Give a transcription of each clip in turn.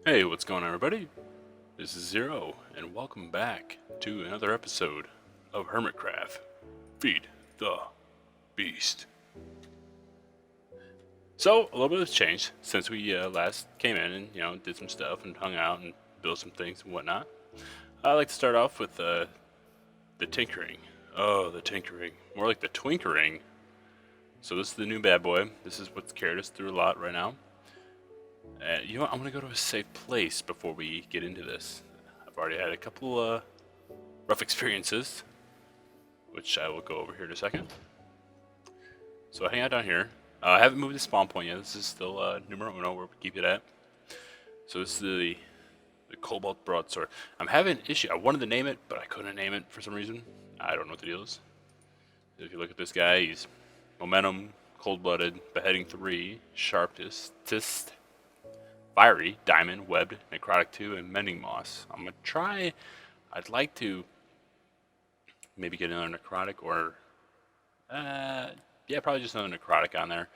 Hey, what's going on, everybody? This is Zero, and welcome back to another episode of Hermitcraft. Feed the Beast. So, a little bit has changed since we last came in and, did some stuff and hung out and built some things and whatnot. I'd like to start off with the tinkering. Oh, the tinkering. More like the twinkering. So this is the new bad boy. This is what's carried us through a lot right now. You know what? I'm going to go to a safe place before we get into this. I've already had a couple rough experiences, which I will go over here in a second. So I hang out down here. I haven't moved the spawn point yet. This is still numero uno where we keep it at. So this is the Cobalt Broadsword. I'm having an issue. I wanted to name it, but I couldn't name it for some reason. I don't know what the deal is. If you look at this guy, he's Momentum, Cold-Blooded, Beheading 3, Sharpest, Fiery, Diamond, Webbed, Necrotic 2, and Mending Moss. I'm going to try. I'd like to maybe get another Necrotic or yeah, probably just another Necrotic on there.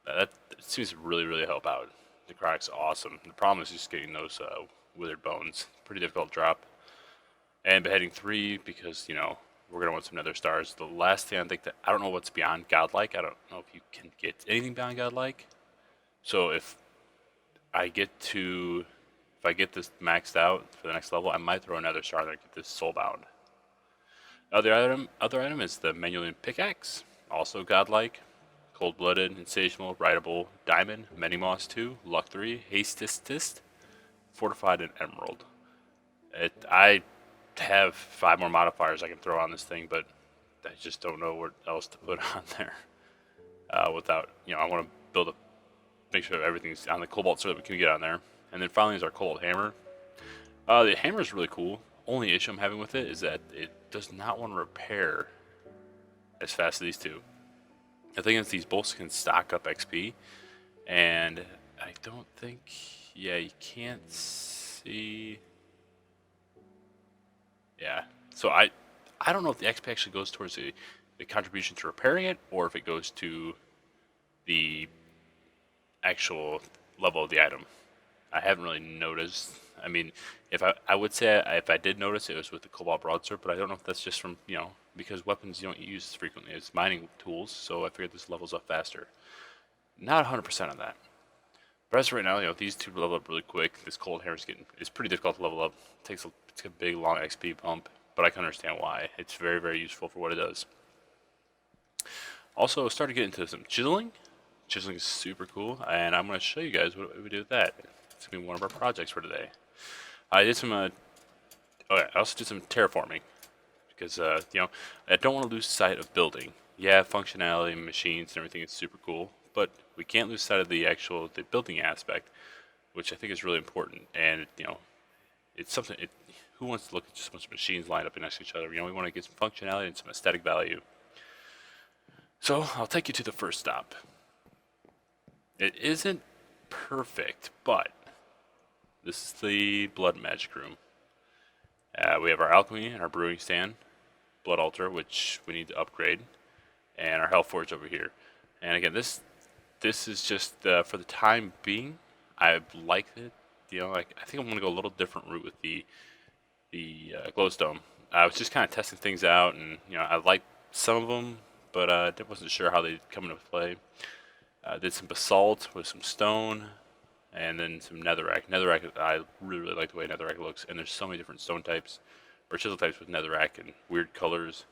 That seems to really help out. Necrotic's awesome. The problem is just getting those withered bones. Pretty difficult to drop. And Beheading 3 because, we're going to want some Nether Stars. The last thing I think that, I don't know what's beyond Godlike. I don't know if you can get anything beyond Godlike. So if I get this maxed out for the next level, I might throw another star there and get this soulbound. Other item is the Manualian Pickaxe, also godlike, cold-blooded, insatiable, rideable, diamond, many moss 2, luck 3, haste, fortified, and emerald. I have 5 more modifiers I can throw on this thing, but I just don't know what else to put on there. Without, I want to make sure everything's on the cobalt so that we can get on there. And then finally is our cobalt hammer. The hammer is really cool. Only issue I'm having with it is that it does not want to repair as fast as these two. The thing is, these bolts can stock up XP, and I don't think, yeah, you can't see. Yeah, so I don't know if the XP actually goes towards the contribution to repairing it, or if it goes to the actual level of the item. I haven't really noticed. I mean, if I would say if I did notice, it was with the Cobalt Broadsword, but I don't know if that's just from, because weapons you don't use as frequently as mining tools, so I figured this levels up faster. Not 100% on that. But as of right now, these two level up really quick. This cold hammer is pretty difficult to level up. It's a big, long XP bump, but I can understand why. It's very useful for what it does. Also, started getting into some chiseling. Chiseling is super cool, and I'm going to show you guys what we do with that. It's going to be one of our projects for today. I did some, I also did some terraforming, because, I don't want to lose sight of building. Yeah, functionality, machines, and everything is super cool, but we can't lose sight of the building aspect, which I think is really important. And, it's something, who wants to look at just a bunch of machines lined up next to each other? We want to get some functionality and some aesthetic value. So, I'll take you to the first stop. It isn't perfect, but this is the blood magic room. We have our alchemy and our brewing stand, blood altar, which we need to upgrade, and our hell forge over here. And again, this is just for the time being. I like it. I think I'm gonna go a little different route with the glowstone. I was just kind of testing things out, and I liked some of them, but I wasn't sure how they'd come into play. Did some basalt with some stone, and then some netherrack. Netherrack, I really like the way netherrack looks, and there's so many different stone types, or chisel types with netherrack and weird colors.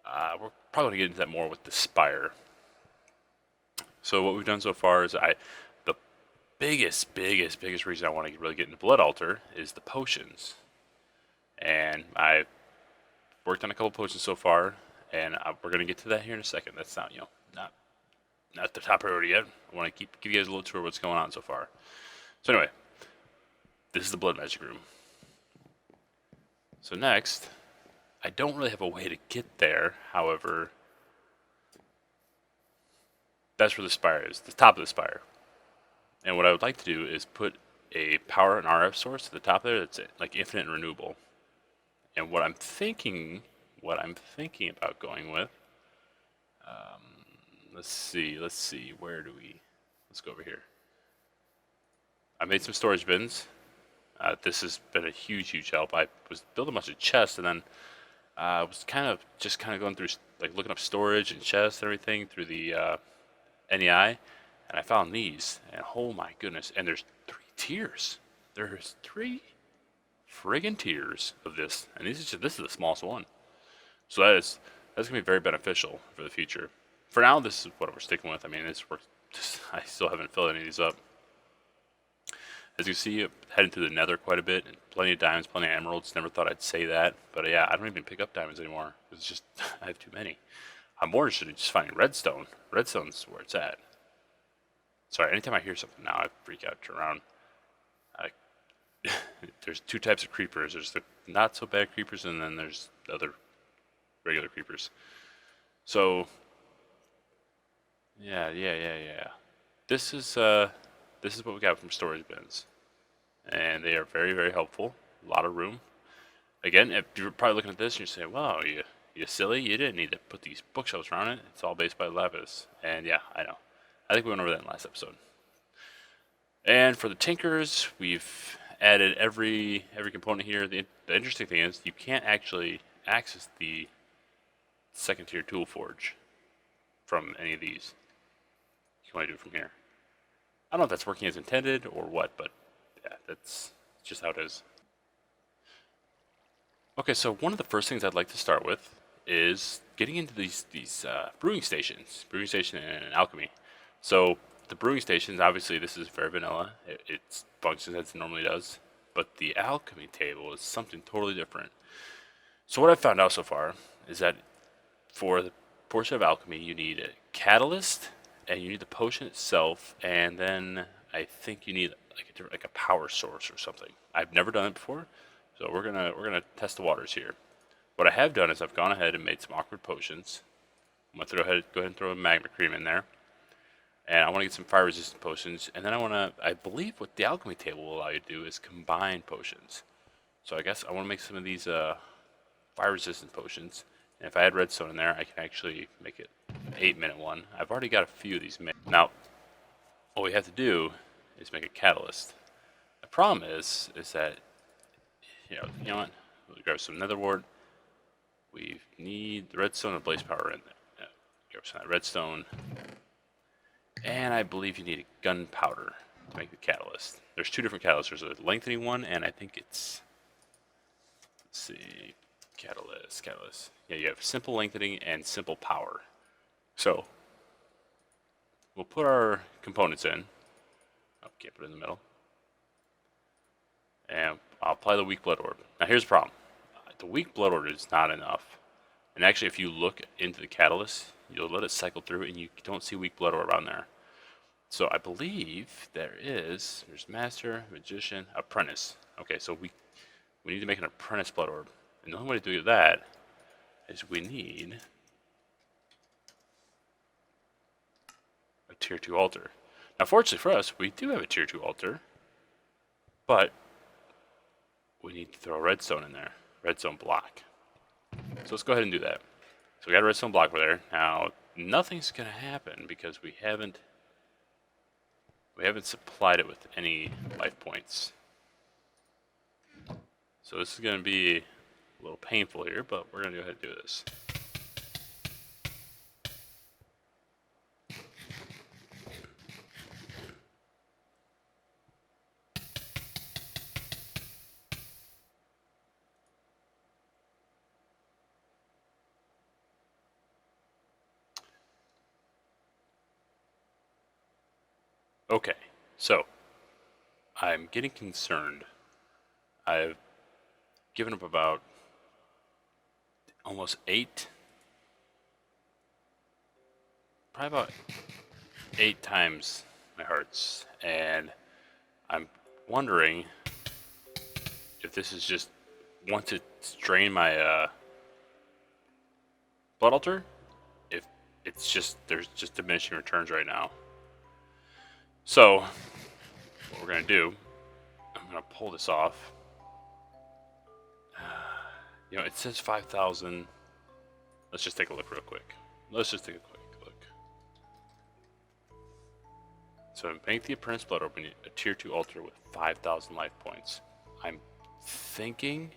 We're probably going to get into that more with the spire. So what we've done so far is the biggest reason I want to really get into Blood Altar is the potions. And I've worked on a couple potions so far, and we're going to get to that here in a second. That's not, not the top priority yet. I want to give you guys a little tour of what's going on so far. So anyway, this is the blood magic room. So next, I don't really have a way to get there. However, that's where the spire is, the top of the spire. And what I would like to do is put a power and RF source at the top there that's like infinite and renewable. And what I'm thinking about going with, let's see, let's go over here. I made some storage bins. This has been a huge help. I was building a bunch of chests, and then I was kind of going through, like, looking up storage and chests and everything through the NEI, and I found these, and oh my goodness! And there's 3 tiers. There's 3 friggin' tiers of this, and this is the smallest one. So that's gonna be very beneficial for the future. For now, this is what we're sticking with. I mean, this works. I still haven't filled any of these up. As you see, heading through the nether quite a bit, and plenty of diamonds, plenty of emeralds. Never thought I'd say that, but yeah, I don't even pick up diamonds anymore. It's just, I have too many. I'm more interested in just finding redstone. Redstone's where it's at. Sorry, anytime I hear something now, I freak out, turn around. There's 2 types of creepers. There's the not so bad creepers, and then there's other regular creepers. So, yeah. This is what we got from storage bins, and they are very helpful. A lot of room. Again, if you're probably looking at this and you're saying, "Wow, you silly! You didn't need to put these bookshelves around it. It's all based by lapis." And yeah, I know. I think we went over that in the last episode. And for the tinkers, we've added every component here. The interesting thing is you can't actually access the 2nd tier tool forge from any of these. You can only do it from here. I don't know if that's working as intended or what, but yeah, that's just how it is. Okay, so one of the first things I'd like to start with is getting into these brewing stations, and alchemy. So the brewing stations, obviously, this is very vanilla. It functions as it normally does, but the alchemy table is something totally different. So what I've found out so far is that for the portion of alchemy, you need a catalyst, and you need the potion itself, and then I think you need like a power source or something. I've never done it before, so we're gonna test the waters here. What I have done is I've gone ahead and made some awkward potions. I'm gonna go ahead and throw a magma cream in there, and I want to get some fire resistant potions, and then I believe what the alchemy table will allow you to do is combine potions. So I guess I want to make some of these fire resistant potions. And if I add redstone in there, I can actually make it an 8-minute one. I've already got a few of these made. Now, all we have to do is make a catalyst. The problem is that, you know what? We'll grab some nether wart. We need the redstone and blaze power in there. Grab some of that redstone. And I believe you need a gunpowder to make the catalyst. There's 2 different catalysts. There's a lengthening one, and I think it's, let's see, catalyst. Yeah, you have simple lengthening and simple power. So we'll put our components in. Oh, can't put it in the middle. And I'll apply the weak blood orb. Now here's the problem. The weak blood orb is not enough. And actually, if you look into the catalyst, you'll let it cycle through, and you don't see weak blood orb on there. So I believe there's master, magician, apprentice. Okay, so we need to make an apprentice blood orb. And the only way to do that is we need a tier 2 altar. Now, fortunately for us, we do have a tier 2 altar, but we need to throw a redstone in there, redstone block. So let's go ahead and do that. So we got a redstone block over there. Now, nothing's going to happen because we haven't supplied it with any life points. So this is going to be a little painful here, but we're going to go ahead and do this. Okay, so I'm getting concerned. I've given up about almost 8, probably about 8 times my hearts, and I'm wondering if this is just once it's drained my blood altar, if it's just there's just diminishing returns right now. So what we're gonna do, I'm gonna pull this off. You know, it says 5,000. Let's just take a look real quick. So to make the apprentice blood orb, we need a tier 2 altar with 5,000 life points. I'm thinking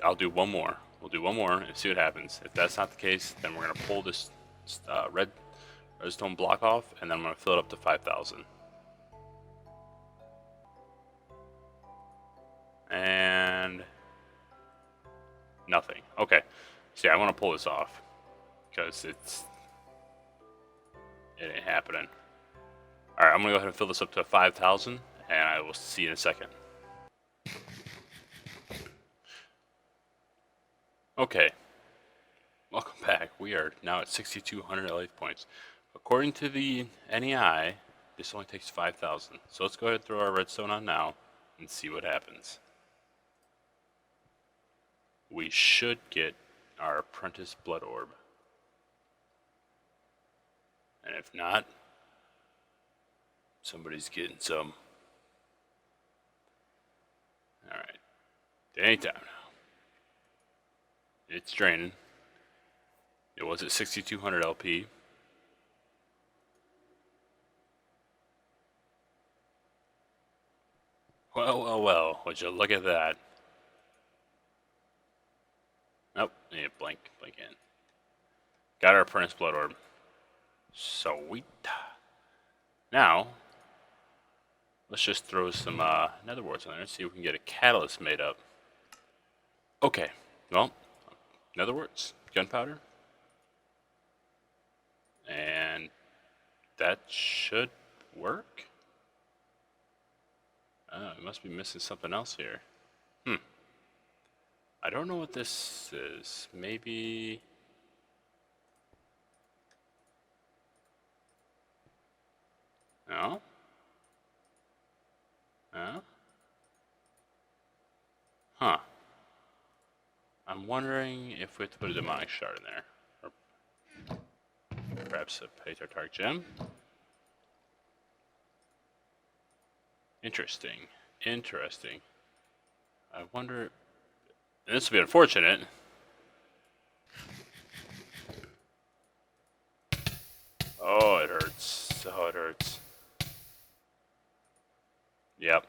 I'll do one more. We'll do one more and see what happens. If that's not the case, then we're gonna pull this redstone block off, and then I'm gonna fill it up to 5,000. And nothing. Okay. See, I want to pull this off because it ain't happening. All right, I'm gonna go ahead and fill this up to 5,000, and I will see you in a second. Okay, welcome back. We are now at 6,200 life points. According to the NEI, this only takes 5,000. So let's go ahead and throw our redstone on now and see what happens. We should get our apprentice blood orb. And if not, somebody's getting some. Alright. Anytime now. It's draining. It was at 6,200 LP. Well, well, well. Would you look at that? Nope. Need a blank in. Got our apprentice blood orb. Sweet. Now, let's just throw some nether warts on there and see if we can get a catalyst made up. Okay. Well, nether warts, gunpowder, and that should work. I must be missing something else here. I don't know what this is. Maybe... No? No? Huh. I'm wondering if we have to put a demonic shard in there. Or perhaps a Tartark gem. Interesting. Interesting. I wonder... And this would be unfortunate. Oh, it hurts. Oh, it hurts. Yep.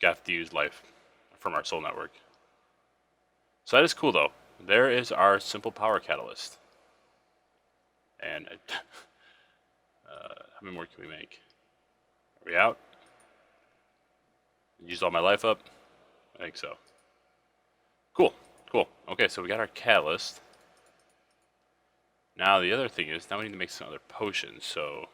Got to use life from our soul network. So that is cool, though. There is our simple power catalyst. And how many more can we make? Are we out? Used all my life up? I think so. Cool, cool. Okay, so we got our catalyst. Now the other thing is, now we need to make some other potions, so...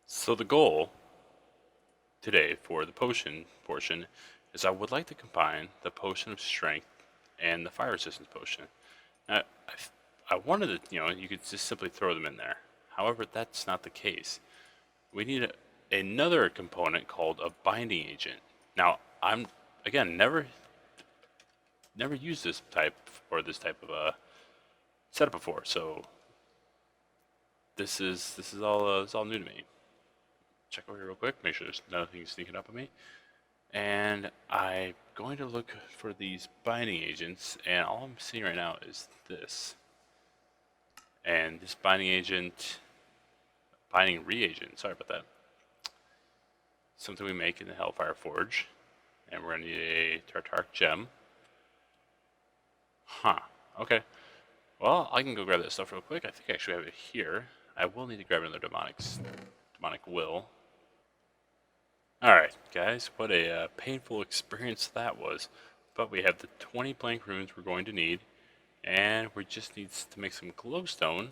So the goal today for the potion portion is I would like to combine the potion of strength and the fire resistance potion. Now, I wanted to, you could just simply throw them in there. However, that's not the case. We need another component called a binding agent. Now, I'm again never used this type of setup before, so this is all new to me. Check over here real quick, make sure there's nothing sneaking up on me. And I'm going to look for these binding agents, and all I'm seeing right now is this. And this binding reagent, sorry about that. Something we make in the Hellfire Forge. And we're going to need a Tartark gem. Huh, okay. Well, I can go grab that stuff real quick. I think I actually have it here. I will need to grab another demonic will. Alright, guys, what a painful experience that was. But we have the 20 blank runes we're going to need, and we just need to make some glowstone,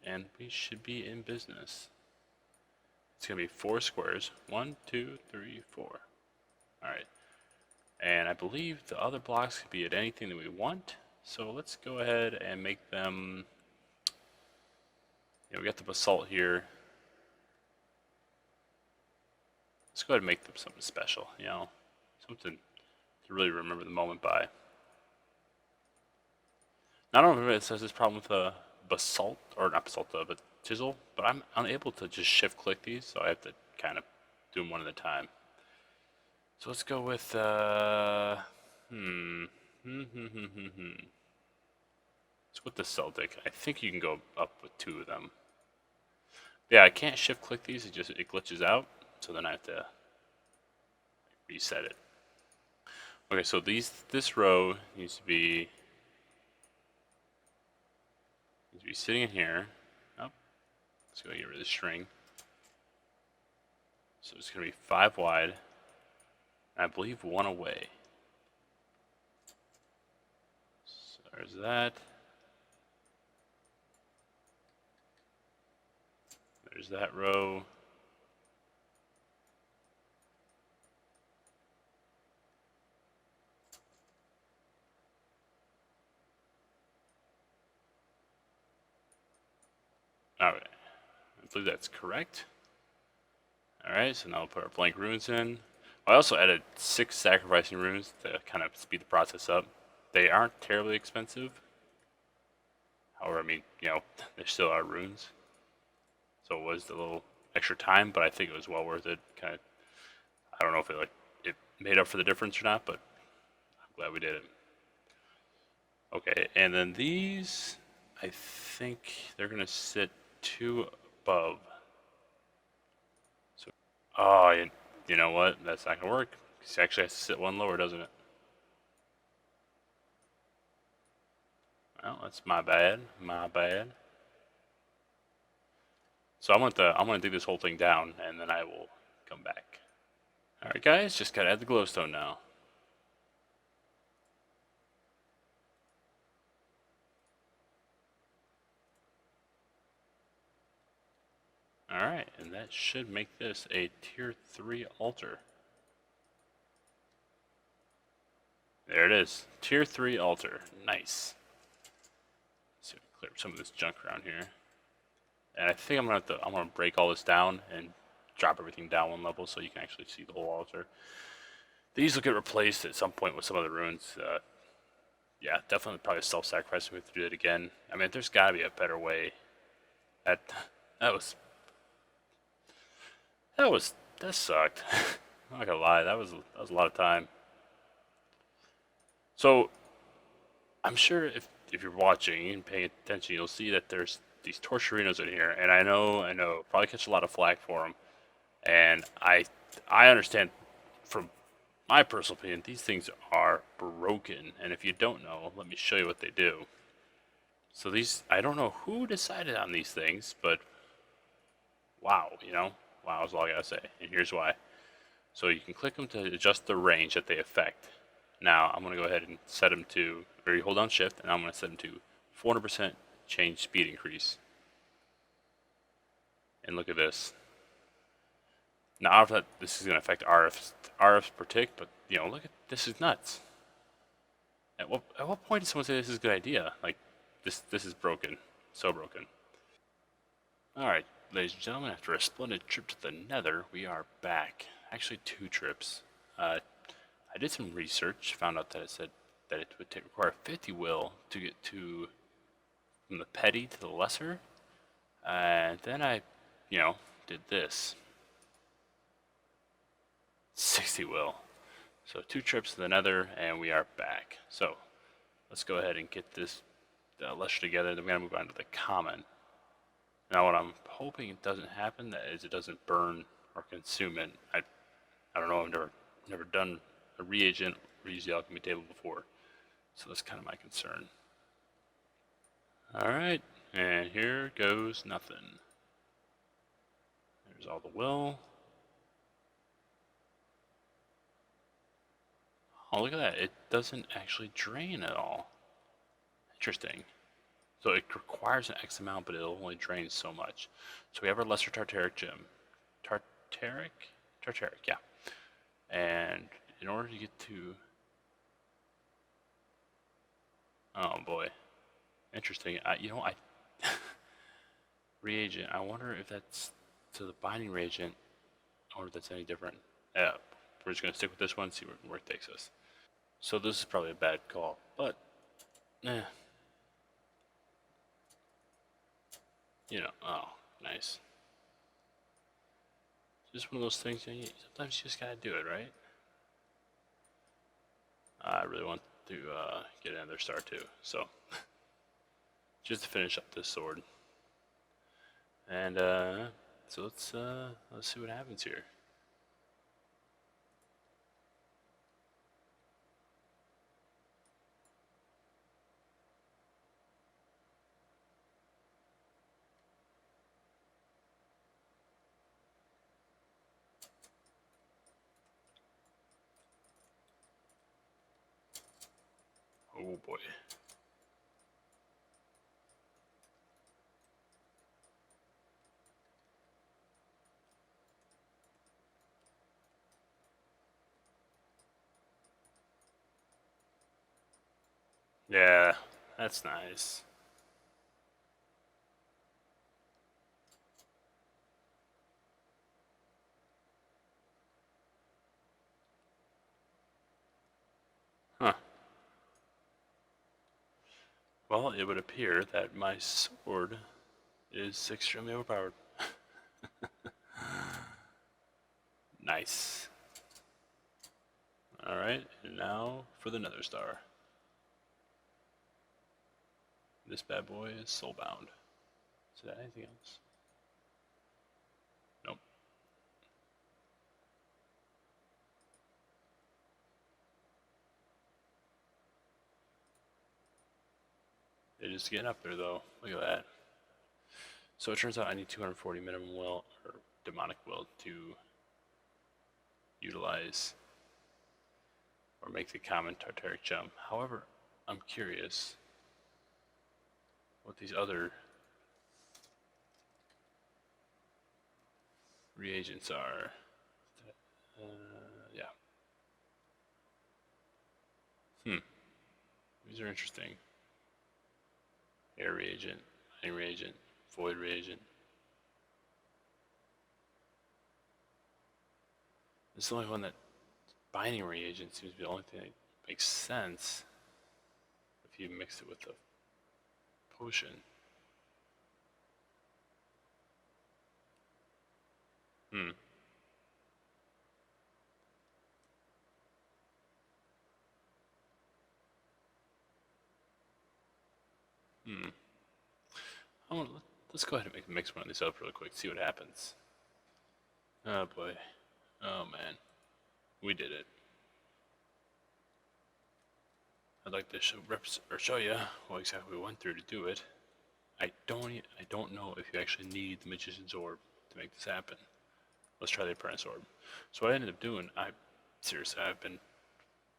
and we should be in business. It's going to be 4 squares. 1, 2, 3, 4. Alright. And I believe the other blocks could be at anything that we want, so let's go ahead and make them... we got the basalt here. Let's go ahead and make them something special, something to really remember the moment by. Now, I don't know if it says this problem with basalt, or not basalt, but chisel, but I'm unable to just shift click these, so I have to kind of do them one at a time. So let's go with, Let's go with the Celtic. I think you can go up with 2 of them. Yeah, I can't shift click these, it glitches out, so then I have to reset it. Okay, so this row needs to be sitting in here. Oh, let's go get rid of the string. So it's gonna be 5 wide, and I believe 1 away. So there's that. There's that row. Alright, I believe that's correct. Alright, so now we'll put our blank runes in. I also added 6 sacrificing runes to kind of speed the process up. They aren't terribly expensive. However, I mean, you know, they still are runes. So it was a little extra time, but I think it was well worth it. Kind of, I don't know if it made up for the difference or not, but I'm glad we did it. Okay, and then these, I think they're gonna sit 2 above. So, oh, you know what? That's not gonna work. It actually has to sit 1 lower, doesn't it? Well, that's my bad. My bad. So I'm gonna dig this whole thing down, and then I will come back. All right, guys, just gotta add the glowstone now. All right, and that should make this a tier 3 altar. There it is, tier 3 altar. Nice. Let's see if we clear up some of this junk around here. And I think I'm gonna break all this down and drop everything down 1 level so you can actually see the whole altar. These will get replaced at some point with some other runes. Yeah, definitely probably self-sacrificing. We have to do it again. I mean, there's got to be a better way. That that was that sucked. I'm not gonna lie, that was a lot of time. So I'm sure if you're watching and paying attention, you'll see that there's these torturinos in here, and I know, probably catch a lot of flack for them, and I understand from my personal opinion, these things are broken, and if you don't know, let me show you what they do. So these, I don't know who decided on these things, but wow, wow is all I gotta say, and here's why. So you can click them to adjust the range that they affect. Now I'm gonna go ahead and set them to, or you hold down shift, and I'm gonna set them to 400% change speed increase. And look at this. Now, I don't know if this is going to affect RFs per tick, but look at this is nuts. At what point did someone say this is a good idea? Like, this is broken, so broken. All right, ladies and gentlemen, after a splendid trip to the Nether, we are back. Actually, 2 trips. I did some research, found out that it said that it would require 50 will to get from the petty to the lesser, and then I, did this. 60 will. So 2 trips to the Nether, and we are back. So let's go ahead and get this lesser together. Then we're gonna move on to the common. Now, what I'm hoping it doesn't happen is it doesn't burn or consume it. I don't know. I've never done a reagent or used the alchemy table before, so that's kind of my concern. All right, and here goes nothing. There's all the will. Oh, look at that. It doesn't actually drain at all. Interesting. So it requires an X amount, but it'll only drain so much. So we have our lesser Tartaric gem. Tartaric, yeah. And in order to get to... Oh boy. Interesting. I reagent. I wonder if that's to the binding reagent, or if that's any different. Yeah, we're just gonna stick with this one, see where it takes us. So this is probably a bad call, but Oh, nice. Just one of those things, sometimes you just gotta do it, right? I really want to get another star too, so just to finish up this sword. And so let's see what happens here. Oh boy. Yeah, that's nice. Huh. Well, it would appear that my sword is extremely overpowered. Nice. Alright, and now for the nether star. This bad boy is soulbound. Is that anything else? Nope. It is getting up there though. Look at that. So it turns out I need 240 minimum will, or demonic will, to utilize or make the common Tartaric jump. However, I'm curious what these other reagents are. Yeah. These are interesting. Air reagent, iron reagent, void reagent. This is the only one that binding reagent seems to be the only thing that makes sense if you mix it with the potion. Hmm. Hmm. Let's go ahead and mix one of these up really quick, see what happens. Oh boy. Oh man. We did it. I'd like to show you what exactly we went through to do it. I don't know if you actually need the Magician's Orb to make this happen. Let's try the Apprentice Orb. So what I ended up doing, seriously, I've been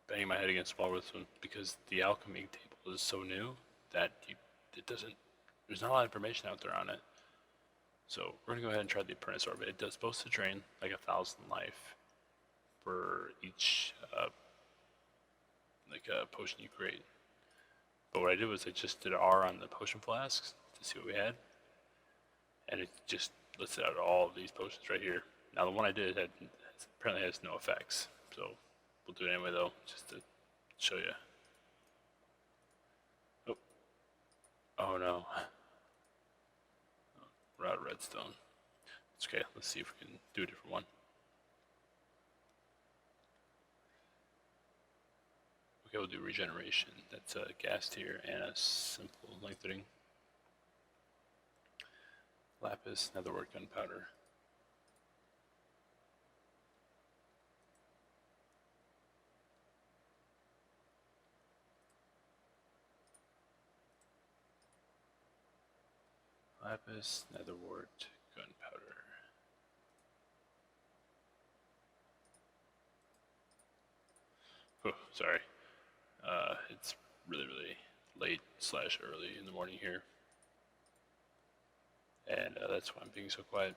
banging my head against the wall with this one because the Alchemy Table is so new that it doesn't, there's not a lot of information out there on it. So we're gonna go ahead and try the Apprentice Orb. It does supposed to drain like 1,000 life for each potion you create. But what I did was I just did R on the potion flasks to see what we had, and it just listed out all of these potions right here. Now the one I did apparently has no effects, so we'll do it anyway though, just to show you. Oh, oh no, we're out of redstone. It's okay. Let's see if we can do a different one. Okay, we'll do regeneration. That's a gas tier and a simple lengthening. Lapis, netherwort, gunpowder. Lapis, netherwort, gunpowder. Oh, sorry. It's really late / early in the morning here, and that's why I'm being so quiet.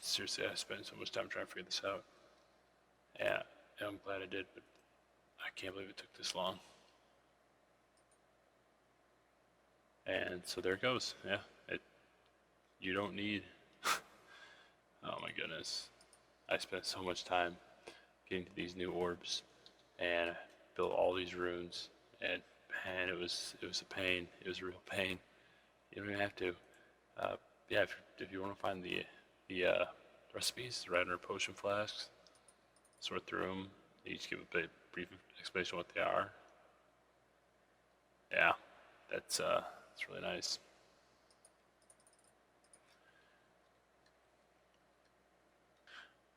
Seriously, I spent so much time trying to figure this out. Yeah, I'm glad I did, but I can't believe it took this long. And so there it goes. Yeah, you don't need. Oh my goodness, I spent so much time getting to these new orbs and built all these runes, and man, it was a pain. It was a real pain. You don't even have to. Yeah, if you want to find the recipes right under potion flasks, sort through them. Each give a brief explanation of what they are. Yeah, that's really nice.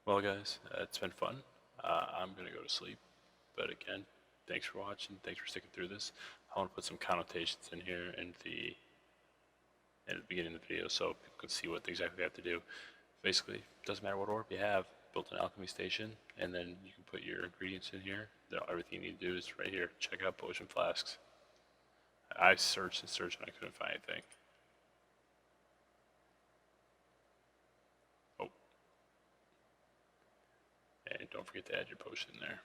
Well, guys, it's been fun. I'm gonna go to sleep, but again, thanks for watching. Thanks for sticking through this. I want to put some connotations in here in the beginning of the video so people can see what exactly they have to do. Basically, doesn't matter what orb you have. Built an alchemy station, and then you can put your ingredients in here. Everything you need to do is right here. Check out potion flasks. I searched and searched and I couldn't find anything. Oh, and don't forget to add your potion in there.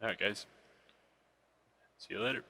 Alright guys, see you later.